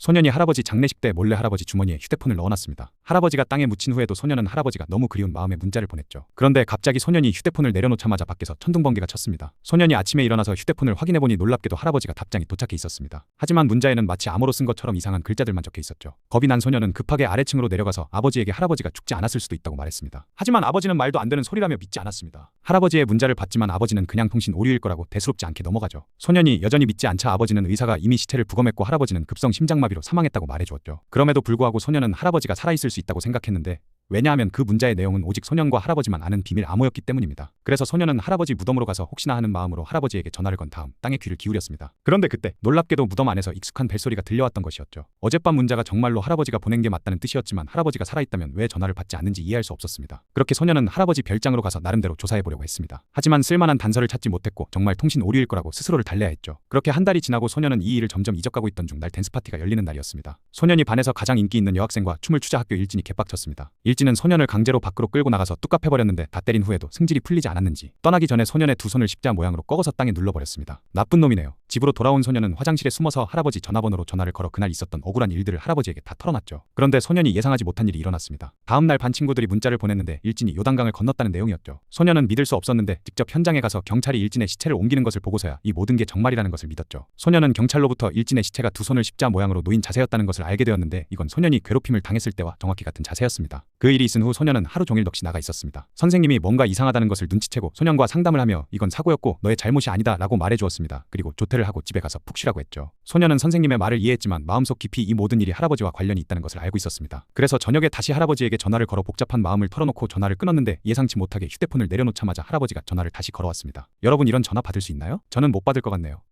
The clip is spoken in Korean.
소년이 할아버지 장례식 때 몰래 할아버지 주머니에 휴대폰을 넣어놨습니다. 할아버지가 땅에 묻힌 후에도 소년은 할아버지가 너무 그리운 마음에 문자를 보냈죠. 그런데 갑자기 소년이 휴대폰을 내려놓자마자 밖에서 천둥번개가 쳤습니다. 소년이 아침에 일어나서 휴대폰을 확인해보니 놀랍게도 할아버지가 답장이 도착해 있었습니다. 하지만 문자에는 마치 암호로 쓴 것처럼 이상한 글자들만 적혀 있었죠. 겁이 난 소년은 급하게 아래층으로 내려가서 아버지에게 할아버지가 죽지 않았을 수도 있다고 말했습니다. 하지만 아버지는 말도 안 되는 소리라며 믿지 않았습니다. 할아버지의 문자를 받지만 아버지는 그냥 통신 오류일 거라고 대수롭지 않게 넘어가죠. 소년이 여전히 믿지 않자 아버지는 의사가 이미 시체를 부검했고 할아버지는 급성 심장마비로 사망했다고 말해주었죠. 그럼에도 불구하고 소년은 할아버지가 살아있을 수 있다고 생각했는데 왜냐하면 그 문자의 내용은 오직 소년과 할아버지만 아는 비밀 암호였기 때문입니다. 그래서 소년은 할아버지 무덤으로 가서 혹시나 하는 마음으로 할아버지에게 전화를 건 다음 땅에 귀를 기울였습니다. 그런데 그때 놀랍게도 무덤 안에서 익숙한 벨소리가 들려왔던 것이었죠. 어젯밤 문자가 정말로 할아버지가 보낸 게 맞다는 뜻이었지만 할아버지가 살아있다면 왜 전화를 받지 않는지 이해할 수 없었습니다. 그렇게 소년은 할아버지 별장으로 가서 나름대로 조사해보려고 했습니다. 하지만 쓸만한 단서를 찾지 못했고 정말 통신 오류일 거라고 스스로를 달래야 했죠. 그렇게 한 달이 지나고 소년은 이 일을 점점 잊어가고 있던 중 날 댄스 파티가 열리는 날이었습니다. 소년이 반에서 가장 인기 있는 여학생과 춤을 추자 학교 일진이 개빡쳤습니다. 일진은 소년을 강제로 밖으로 끌고 나가서 뚝갑해버렸는데 다 때린 후에도 승질이 풀리지 않았는지 떠나기 전에 소년의 두 손을 십자 모양으로 꺾어서 땅에 눌러버렸습니다. 나쁜 놈이네요. 집으로 돌아온 소년은 화장실에 숨어서 할아버지 전화번호로 전화를 걸어 그날 있었던 억울한 일들을 할아버지에게 다 털어놨죠. 그런데 소년이 예상하지 못한 일이 일어났습니다. 다음날 반 친구들이 문자를 보냈는데 일진이 요단강을 건넜다는 내용이었죠. 소년은 믿을 수 없었는데 직접 현장에 가서 경찰이 일진의 시체를 옮기는 것을 보고서야 이 모든 게 정말이라는 것을 믿었죠. 소년은 경찰로부터 일진의 시체가 두 손을 십자 모양으로 놓인 자세였다는 것을 알게 되었는데 이건 소년이 괴롭힘을 당했을 때와 정확히 같은 자세였습니다. 그 일이 있은 후 소년은 하루 종일 넋이 나가 있었습니다. 선생님이 뭔가 이상하다는 것을 눈치채고 소년과 상담을 하며 이건 사고였고 너의 잘못이 아니다 라고 말해주었습니다. 그리고 조퇴를 하고 집에 가서 푹 쉬라고 했죠. 소년은 선생님의 말을 이해했지만 마음속 깊이 이 모든 일이 할아버지와 관련이 있다는 것을 알고 있었습니다. 그래서 저녁에 다시 할아버지에게 전화를 걸어 복잡한 마음을 털어놓고 전화를 끊었는데 예상치 못하게 휴대폰을 내려놓자마자 할아버지가 전화를 다시 걸어왔습니다. 여러분 이런 전화 받을 수 있나요? 저는 못 받을 것 같네요.